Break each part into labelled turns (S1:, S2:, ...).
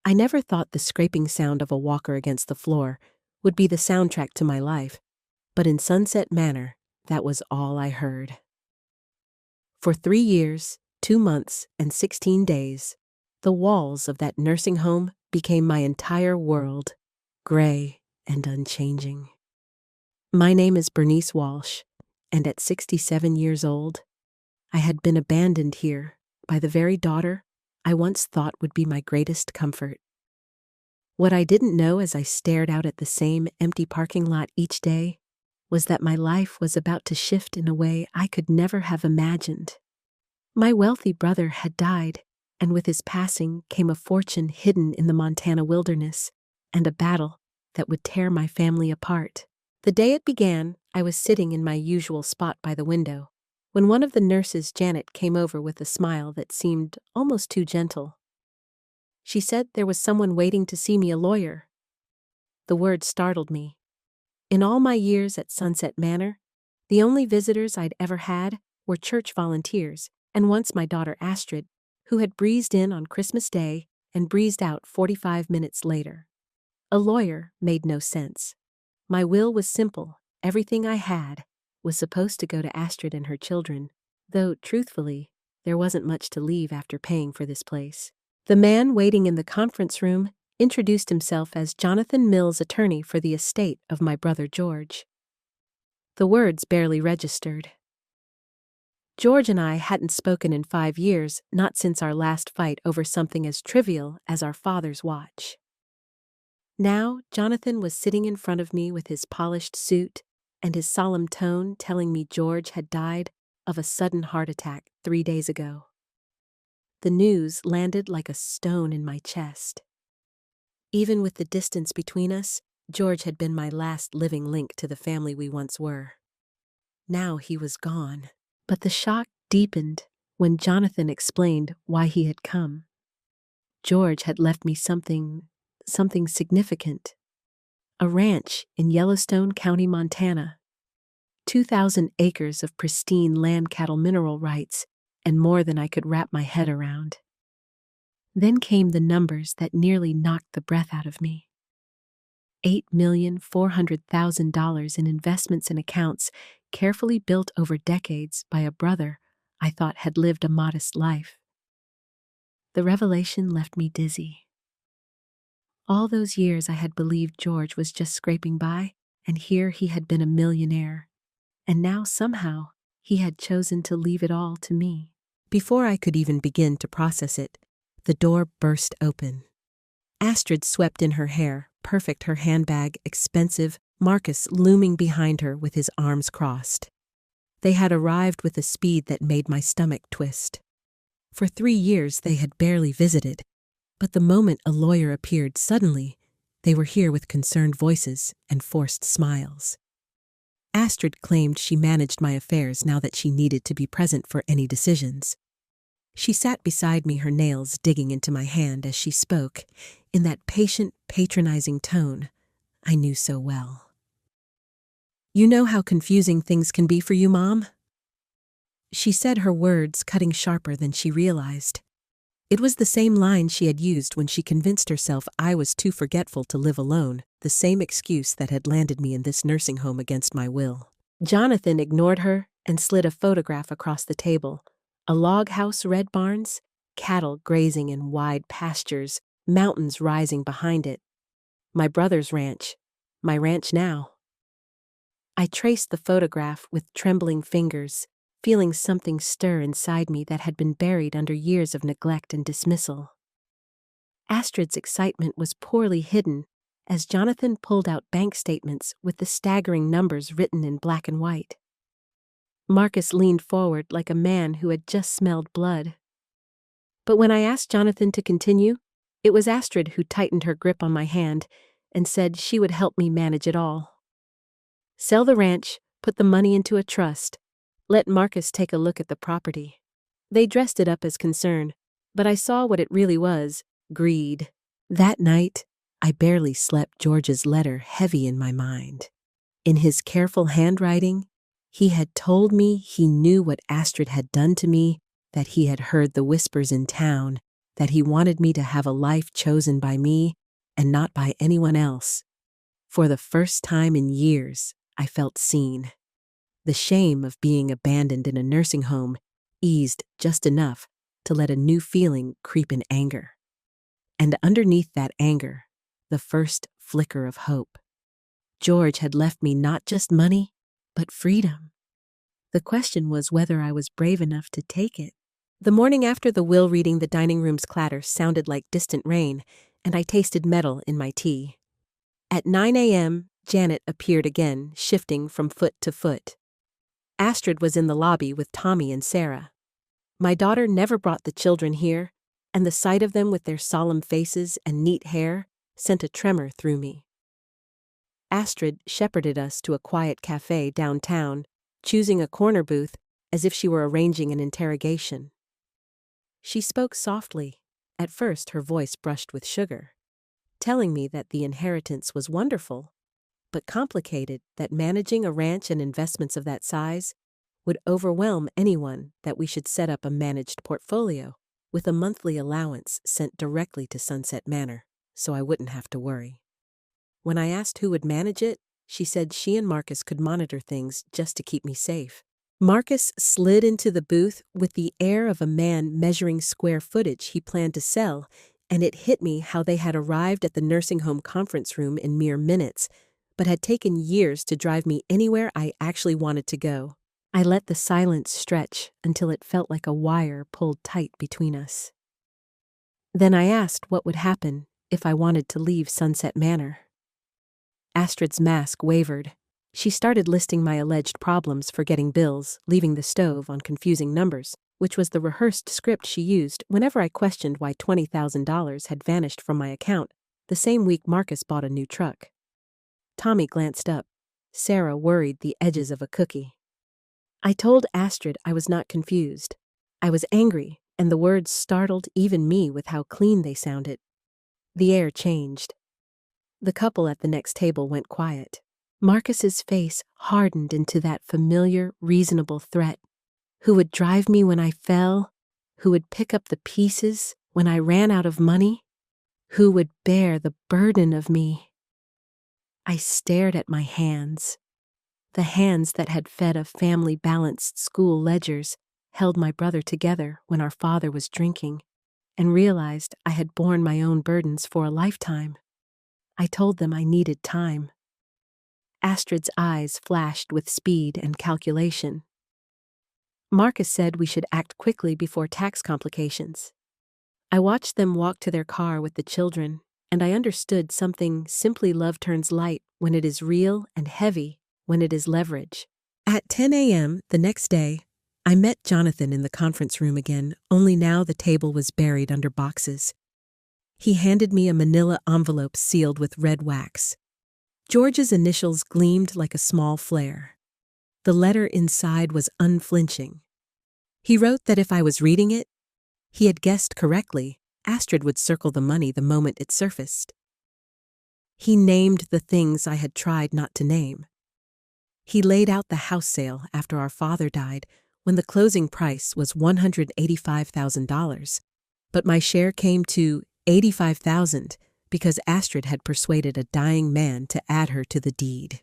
S1: I never thought the scraping sound of a walker against the floor would be the soundtrack to my life, but in Sunset Manor, that was all I heard. For 3 years, 2 months, and 16 days, the walls of that nursing home became my entire world, gray and unchanging. My name is Bernice Walsh, and at 67 years old, I had been abandoned here by the very daughter I once thought would be my greatest comfort. What I didn't know as I stared out at the same empty parking lot each day was that my life was about to shift in a way I could never have imagined. My wealthy brother had died, and with his passing came a fortune hidden in the Montana wilderness and a battle that would tear my family apart. The day it began, I was sitting in my usual spot by the window, when one of the nurses, Janet, came over with a smile that seemed almost too gentle. She said there was someone waiting to see me, a lawyer. The word startled me. In all my years at Sunset Manor, the only visitors I'd ever had were church volunteers, and once my daughter Astrid, who had breezed in on Christmas Day and breezed out 45 minutes later. A lawyer made no sense. My will was simple. Everything I had was supposed to go to Astrid and her children, though, truthfully, there wasn't much to leave after paying for this place. The man waiting in the conference room introduced himself as Jonathan Mills, attorney for the estate of my brother George. The words barely registered. George and I hadn't spoken in 5 years, not since our last fight over something as trivial as our father's watch. Now, Jonathan was sitting in front of me with his polished suit and his solemn tone telling me George had died of a sudden heart attack 3 days ago. The news landed like a stone in my chest. Even with the distance between us, George had been my last living link to the family we once were. Now he was gone, but the shock deepened when Jonathan explained why he had come. George had left me something significant. A ranch in Yellowstone County, Montana. 2,000 acres of pristine land cattle mineral rights, and more than I could wrap my head around. Then came the numbers that nearly knocked the breath out of me. $8,400,000 in investments and accounts carefully built over decades by a brother I thought had lived a modest life. The revelation left me dizzy. All those years I had believed George was just scraping by, and here he had been a millionaire. And now somehow he had chosen to leave it all to me. Before I could even begin to process it, the door burst open. Astrid swept in her hair, perfect, her handbag expensive, Marcus looming behind her with his arms crossed. They had arrived with a speed that made my stomach twist. For 3 years they had barely visited, but the moment a lawyer appeared suddenly, they were here with concerned voices and forced smiles. Astrid claimed she managed my affairs now that she needed to be present for any decisions. She sat beside me, her nails digging into my hand as she spoke, in that patient, patronizing tone I knew so well. "You know how confusing things can be for you, Mom?" She said, her words cutting sharper than she realized. It was the same line she had used when she convinced herself I was too forgetful to live alone, the same excuse that had landed me in this nursing home against my will. Jonathan ignored her and slid a photograph across the table. A log house, red barns, cattle grazing in wide pastures, mountains rising behind it. My brother's ranch, my ranch now. I traced the photograph with trembling fingers, feeling something stir inside me that had been buried under years of neglect and dismissal. Astrid's excitement was poorly hidden as Jonathan pulled out bank statements with the staggering numbers written in black and white. Marcus leaned forward like a man who had just smelled blood. But when I asked Jonathan to continue, it was Astrid who tightened her grip on my hand and said she would help me manage it all. Sell the ranch, put the money into a trust, let Marcus take a look at the property. They dressed it up as concern, but I saw what it really was, greed. That night, I barely slept, George's letter heavy in my mind. In his careful handwriting, he had told me he knew what Astrid had done to me, that he had heard the whispers in town, that he wanted me to have a life chosen by me and not by anyone else. For the first time in years, I felt seen. The shame of being abandoned in a nursing home eased just enough to let a new feeling creep in anger. And underneath that anger, the first flicker of hope. George had left me not just money, but freedom. The question was whether I was brave enough to take it. The morning after the will reading, the dining room's clatter sounded like distant rain, and I tasted metal in my tea. At 9 a.m., Janet appeared again, shifting from foot to foot. Astrid was in the lobby with Tommy and Sarah. My daughter never brought the children here, and the sight of them with their solemn faces and neat hair sent a tremor through me. Astrid shepherded us to a quiet cafe downtown, choosing a corner booth as if she were arranging an interrogation. She spoke softly. At first her voice brushed with sugar, telling me that the inheritance was wonderful, but complicated, that managing a ranch and investments of that size would overwhelm anyone, that we should set up a managed portfolio with a monthly allowance sent directly to Sunset Manor, so I wouldn't have to worry. When I asked who would manage it, she said she and Marcus could monitor things just to keep me safe. Marcus slid into the booth with the air of a man measuring square footage he planned to sell, and it hit me how they had arrived at the nursing home conference room in mere minutes, but had taken years to drive me anywhere I actually wanted to go. I let the silence stretch until it felt like a wire pulled tight between us. Then I asked what would happen if I wanted to leave Sunset Manor. Astrid's mask wavered. She started listing my alleged problems: forgetting bills, leaving the stove on confusing numbers, which was the rehearsed script she used whenever I questioned why $20,000 had vanished from my account the same week Marcus bought a new truck. Tommy glanced up. Sarah worried the edges of a cookie. I told Astrid I was not confused. I was angry, and the words startled even me with how clean they sounded. The air changed. The couple at the next table went quiet. Marcus's face hardened into that familiar, reasonable threat. Who would drive me when I fell? Who would pick up the pieces when I ran out of money? Who would bear the burden of me? I stared at my hands. The hands that had fed a family-balanced school ledgers, held my brother together when our father was drinking, and realized I had borne my own burdens for a lifetime. I told them I needed time. Astrid's eyes flashed with speed and calculation. Marcus said we should act quickly before tax complications. I watched them walk to their car with the children, and I understood something: simply love turns light when it is real and heavy when it is leverage. At 10 a.m. the next day, I met Jonathan in the conference room again, only now the table was buried under boxes. He handed me a manila envelope sealed with red wax. George's initials gleamed like a small flare. The letter inside was unflinching. He wrote that if I was reading it, he had guessed correctly. Astrid would circle the money the moment it surfaced. He named the things I had tried not to name. He laid out the house sale after our father died, when the closing price was $185,000, but my share came to $85,000 because Astrid had persuaded a dying man to add her to the deed.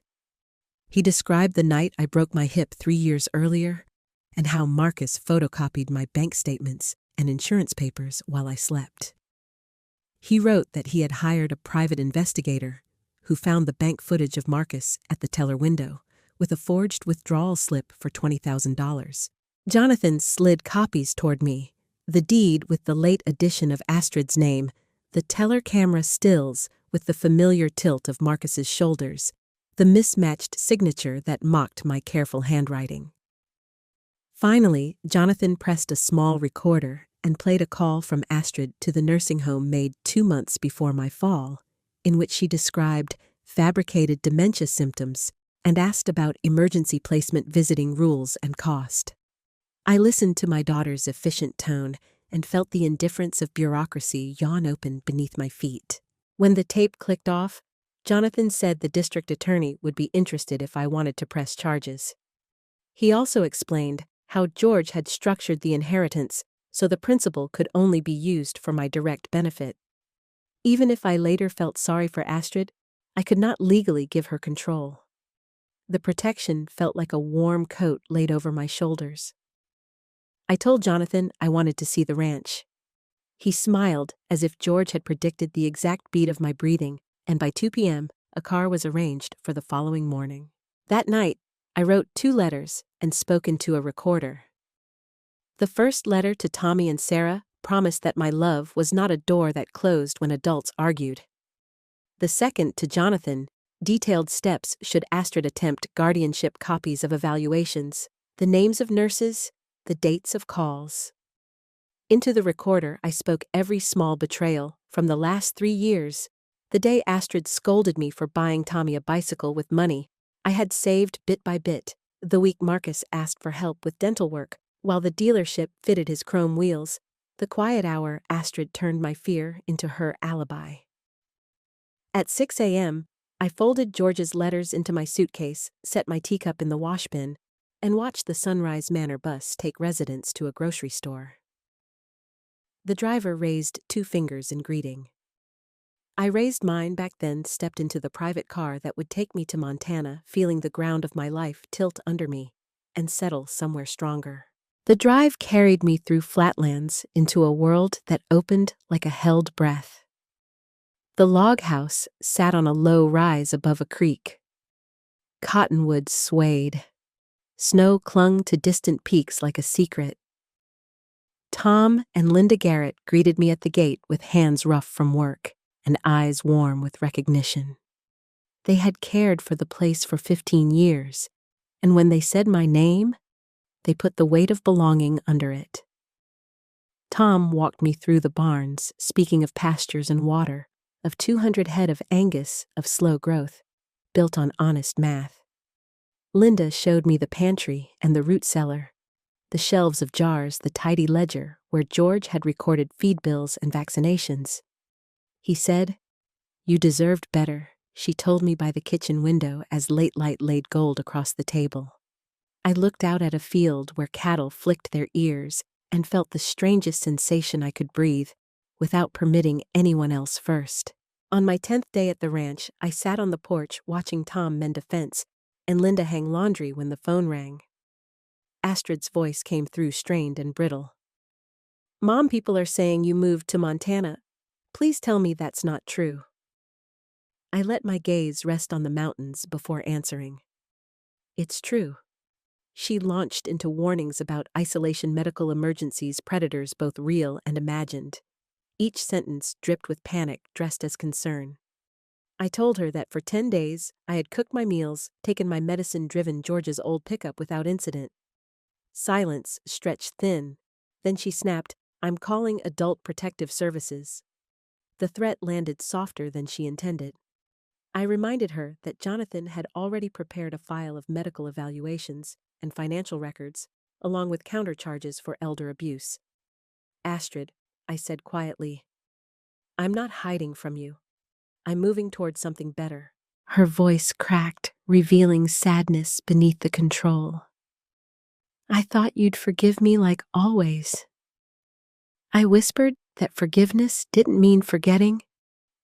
S1: He described the night I broke my hip 3 years earlier, and how Marcus photocopied my bank statements and insurance papers while I slept. He wrote that he had hired a private investigator who found the bank footage of Marcus at the teller window with a forged withdrawal slip for $20,000. Jonathan slid copies toward me, the deed with the late addition of Astrid's name, the teller camera stills with the familiar tilt of Marcus's shoulders, the mismatched signature that mocked my careful handwriting. Finally, Jonathan pressed a small recorder and played a call from Astrid to the nursing home made 2 months before my fall, in which she described fabricated dementia symptoms and asked about emergency placement visiting rules and cost. I listened to my daughter's efficient tone and felt the indifference of bureaucracy yawn open beneath my feet. When the tape clicked off, Jonathan said the district attorney would be interested if I wanted to press charges. He also explained how George had structured the inheritance so the principle could only be used for my direct benefit. Even if I later felt sorry for Astrid, I could not legally give her control. The protection felt like a warm coat laid over my shoulders. I told Jonathan I wanted to see the ranch. He smiled as if George had predicted the exact beat of my breathing, and by 2 p.m., a car was arranged for the following morning. That night, I wrote 2 letters and spoke into a recorder. The first letter to Tommy and Sarah promised that my love was not a door that closed when adults argued. The second to Jonathan detailed steps should Astrid attempt guardianship copies of evaluations, the names of nurses, the dates of calls. Into the recorder I spoke every small betrayal from the last 3 years. The day Astrid scolded me for buying Tommy a bicycle with money I had saved bit by bit, the week Marcus asked for help with dental work, while the dealership fitted his chrome wheels, the quiet hour Astrid turned my fear into her alibi. At 6 a.m., I folded George's letters into my suitcase, set my teacup in the wash bin, and watched the Sunrise Manor bus take residents to a grocery store. The driver raised 2 fingers in greeting. I raised mine back then, stepped into the private car that would take me to Montana, feeling the ground of my life tilt under me and settle somewhere stronger. The drive carried me through flatlands into a world that opened like a held breath. The log house sat on a low rise above a creek. Cottonwoods swayed. Snow clung to distant peaks like a secret. Tom and Linda Garrett greeted me at the gate with hands rough from work and eyes warm with recognition. They had cared for the place for 15 years, and when they said my name, they put the weight of belonging under it. Tom walked me through the barns, speaking of pastures and water, of 200 head of Angus of slow growth, built on honest math. Linda showed me the pantry and the root cellar, the shelves of jars, the tidy ledger where George had recorded feed bills and vaccinations. He said, "You deserved better," she told me by the kitchen window as late light laid gold across the table. I looked out at a field where cattle flicked their ears and felt the strangest sensation I could breathe without permitting anyone else first. On my 10th day at the ranch, I sat on the porch watching Tom mend a fence and Linda hang laundry when the phone rang. Astrid's voice came through strained and brittle. "Mom, people are saying you moved to Montana. Please tell me that's not true." I let my gaze rest on the mountains before answering. "It's true." She launched into warnings about isolation, medical emergencies, predators both real and imagined. Each sentence dripped with panic dressed as concern. I told her that for 10 days I had cooked my meals, taken my medicine, driven George's old pickup without incident. Silence stretched thin. Then she snapped, "I'm calling Adult Protective Services." The threat landed softer than she intended. I reminded her that Jonathan had already prepared a file of medical evaluations and financial records, along with countercharges for elder abuse. "Astrid," I said quietly, "I'm not hiding from you. I'm moving toward something better." Her voice cracked, revealing sadness beneath the control. "I thought you'd forgive me like always." I whispered that forgiveness didn't mean forgetting,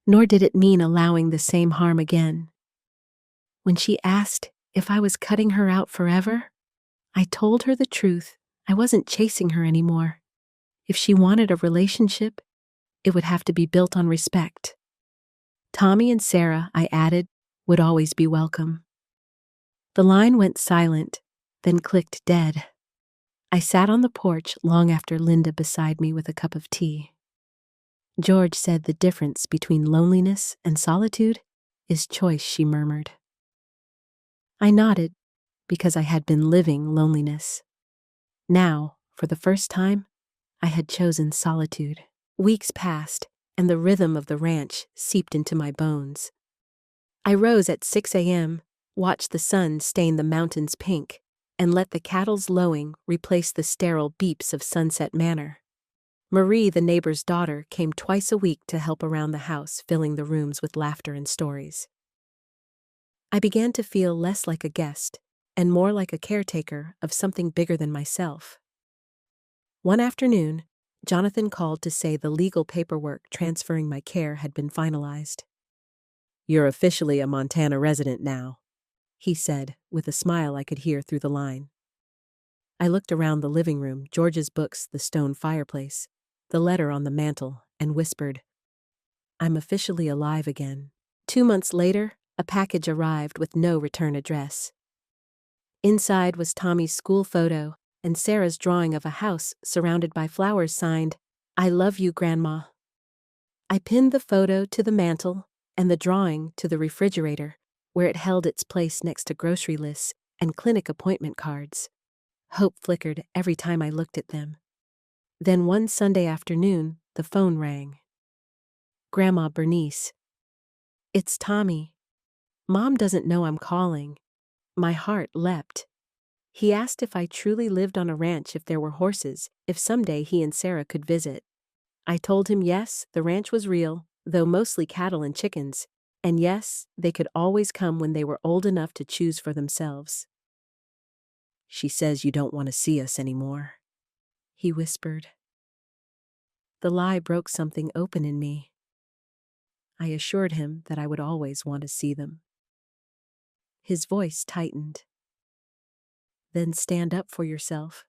S1: nor did it mean allowing the same harm again. When she asked if I was cutting her out forever, I told her the truth. I wasn't chasing her anymore. If she wanted a relationship, it would have to be built on respect. Tommy and Sarah, I added, would always be welcome. The line went silent, then clicked dead. I sat on the porch long after Linda beside me with a cup of tea. "George said the difference between loneliness and solitude is choice," she murmured. I nodded, because I had been living loneliness. Now, for the first time, I had chosen solitude. Weeks passed, and the rhythm of the ranch seeped into my bones. I rose at 6 a.m., watched the sun stain the mountains pink, and let the cattle's lowing replace the sterile beeps of Sunset Manor. Marie, the neighbor's daughter, came twice a week to help around the house, filling the rooms with laughter and stories. I began to feel less like a guest and more like a caretaker of something bigger than myself. One afternoon, Jonathan called to say the legal paperwork transferring my care had been finalized. "You're officially a Montana resident now," he said, with a smile I could hear through the line. I looked around the living room, George's books, the stone fireplace, the letter on the mantel, and whispered, "I'm officially alive again." 2 months later, a package arrived with no return address. Inside was Tommy's school photo and Sarah's drawing of a house surrounded by flowers signed, "I love you, Grandma." I pinned the photo to the mantel and the drawing to the refrigerator, where it held its place next to grocery lists and clinic appointment cards. Hope flickered every time I looked at them. Then one Sunday afternoon, the phone rang. "Grandma Bernice." "It's Tommy. Mom doesn't know I'm calling." My heart leapt. He asked if I truly lived on a ranch, if there were horses, if someday he and Sarah could visit. I told him yes, the ranch was real, though mostly cattle and chickens, and yes, they could always come when they were old enough to choose for themselves. "She says you don't want to see us anymore," he whispered. The lie broke something open in me. I assured him that I would always want to see them. His voice tightened. "Then stand up for yourself."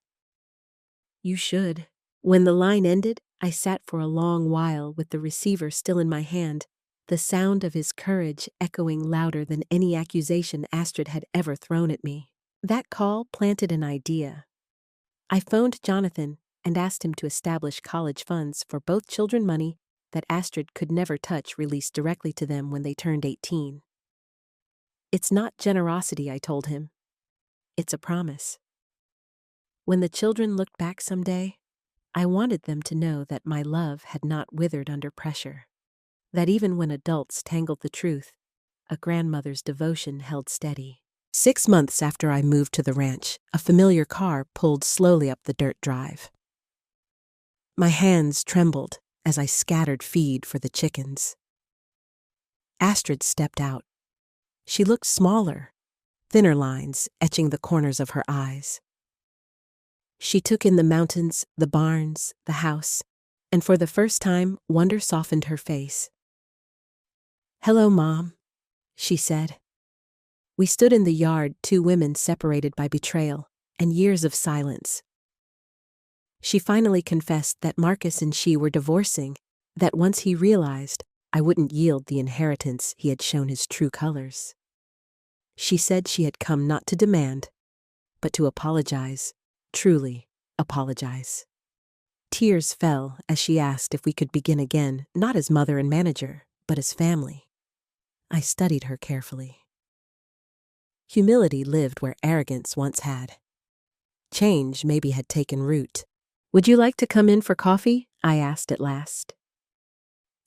S1: "You should." When the line ended, I sat for a long while with the receiver still in my hand, the sound of his courage echoing louder than any accusation Astrid had ever thrown at me. That call planted an idea. I phoned Jonathan and asked him to establish college funds for both children, money that Astrid could never touch released directly to them when they turned 18. "It's not generosity," I told him. "It's a promise. When the children looked back someday, I wanted them to know that my love had not withered under pressure, that even when adults tangled the truth, a grandmother's devotion held steady." 6 months after I moved to the ranch, a familiar car pulled slowly up the dirt drive. My hands trembled as I scattered feed for the chickens. Astrid stepped out. She looked smaller, thinner lines etching the corners of her eyes. She took in the mountains, the barns, the house, and for the first time, wonder softened her face. "Hello, Mom," she said. We stood in the yard, two women separated by betrayal and years of silence. She finally confessed that Marcus and she were divorcing, that once he realized I wouldn't yield the inheritance, he had shown his true colors. She said she had come not to demand, but to apologize, truly apologize. Tears fell as she asked if we could begin again, not as mother and manager, but as family. I studied her carefully. Humility lived where arrogance once had. Change maybe had taken root. "Would you like to come in for coffee?" I asked at last.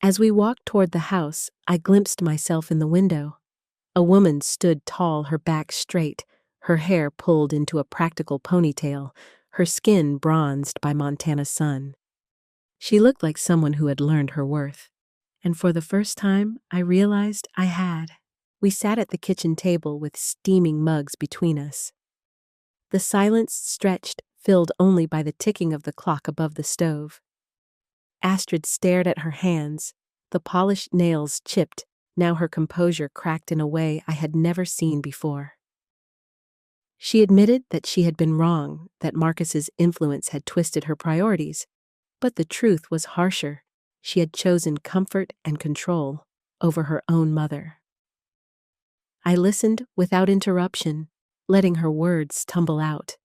S1: As we walked toward the house, I glimpsed myself in the window. A woman stood tall, her back straight, her hair pulled into a practical ponytail, her skin bronzed by Montana sun. She looked like someone who had learned her worth. And for the first time, I realized I had. We sat at the kitchen table with steaming mugs between us. The silence stretched, filled only by the ticking of the clock above the stove. Astrid stared at her hands, the polished nails chipped, now her composure cracked in a way I had never seen before. She admitted that she had been wrong, that Marcus's influence had twisted her priorities, but the truth was harsher. She had chosen comfort and control over her own mother. I listened without interruption, letting her words tumble out.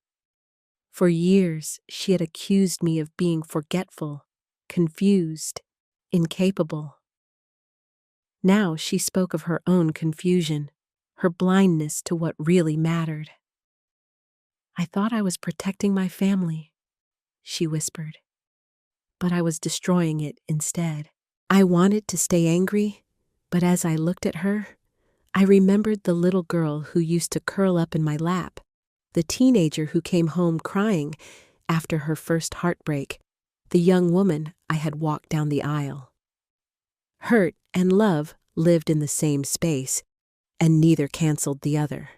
S1: For years, she had accused me of being forgetful, confused, incapable. Now she spoke of her own confusion, her blindness to what really mattered. "I thought I was protecting my family," she whispered, "but I was destroying it instead." I wanted to stay angry, but as I looked at her, I remembered the little girl who used to curl up in my lap, the teenager who came home crying after her first heartbreak, the young woman I had walked down the aisle. Hurt and love lived in the same space, and neither canceled the other.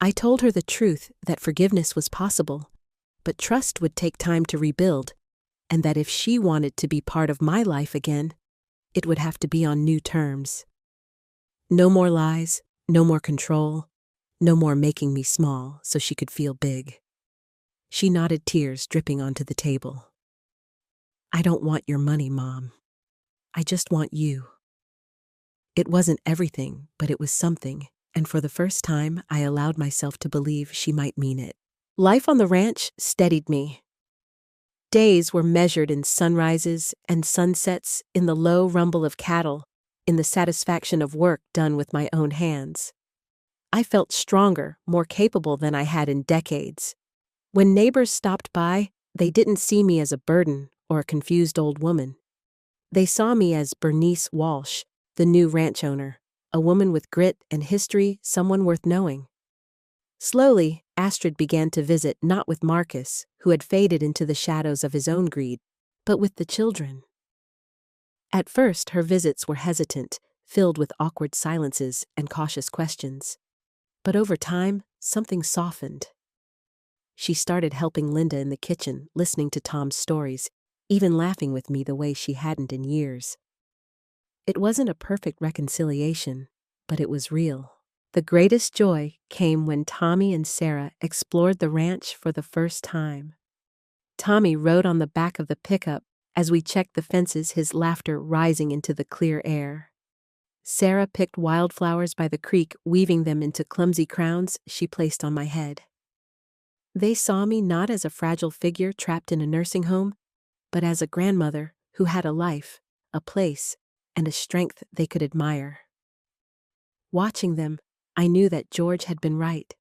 S1: I told her the truth, that forgiveness was possible, but trust would take time to rebuild, and that if she wanted to be part of my life again, it would have to be on new terms. No more lies, no more control, no more making me small so she could feel big. She nodded, tears dripping onto the table. I don't want your money, Mom. I just want you. It wasn't everything, but it was something, and for the first time, I allowed myself to believe she might mean it. Life on the ranch steadied me. Days were measured in sunrises and sunsets, in the low rumble of cattle, in the satisfaction of work done with my own hands. I felt stronger, more capable than I had in decades. When neighbors stopped by, they didn't see me as a burden or a confused old woman. They saw me as Bernice Walsh, the new ranch owner, a woman with grit and history, someone worth knowing. Slowly, Astrid began to visit not with Marcus, who had faded into the shadows of his own greed, but with the children. At first, her visits were hesitant, filled with awkward silences and cautious questions. But over time, something softened. She started helping Linda in the kitchen, listening to Tom's stories, even laughing with me the way she hadn't in years. It wasn't a perfect reconciliation, but it was real. The greatest joy came when Tommy and Sarah explored the ranch for the first time. Tommy rode on the back of the pickup as we checked the fences, his laughter rising into the clear air. Sarah picked wildflowers by the creek, weaving them into clumsy crowns she placed on my head. They saw me not as a fragile figure trapped in a nursing home, but as a grandmother who had a life, a place, and a strength they could admire. Watching them, I knew that George had been right.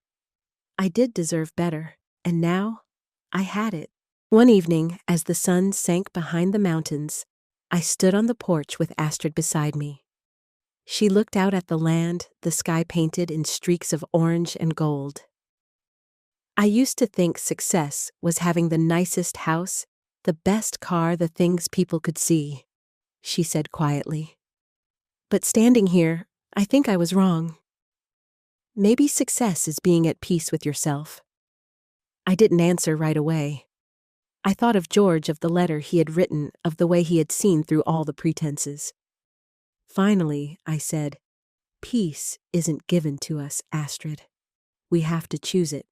S1: I did deserve better, and now I had it. One evening, as the sun sank behind the mountains, I stood on the porch with Astrid beside me. She looked out at the land, the sky painted in streaks of orange and gold. I used to think success was having the nicest house, the best car, the things people could see, she said quietly. But standing here, I think I was wrong. Maybe success is being at peace with yourself. I didn't answer right away. I thought of George, of the letter he had written, of the way he had seen through all the pretenses. Finally, I said, peace isn't given to us, Astrid. We have to choose it.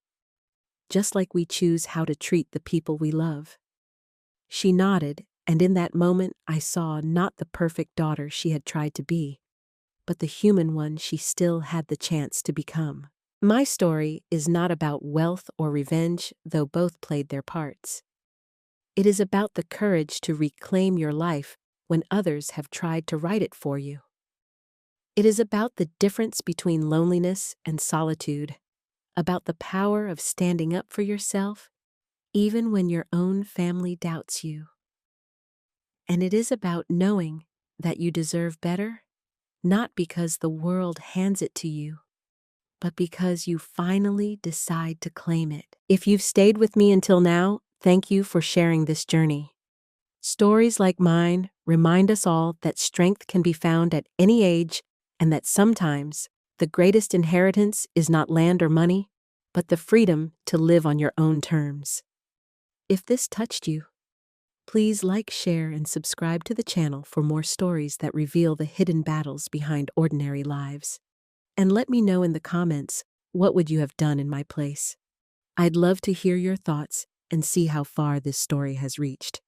S1: Just like we choose how to treat the people we love. She nodded, and in that moment I saw not the perfect daughter she had tried to be, but the human one she still had the chance to become. My story is not about wealth or revenge, though both played their parts. It is about the courage to reclaim your life when others have tried to write it for you. It is about the difference between loneliness and solitude, about the power of standing up for yourself, even when your own family doubts you. And it is about knowing that you deserve better, not because the world hands it to you, but because you finally decide to claim it. If you've stayed with me until now, thank you for sharing this journey. Stories like mine remind us all that strength can be found at any age, and that sometimes the greatest inheritance is not land or money, but the freedom to live on your own terms. If this touched you, please like, share, and subscribe to the channel for more stories that reveal the hidden battles behind ordinary lives. And let me know in the comments, what would you have done in my place? I'd love to hear your thoughts and see how far this story has reached.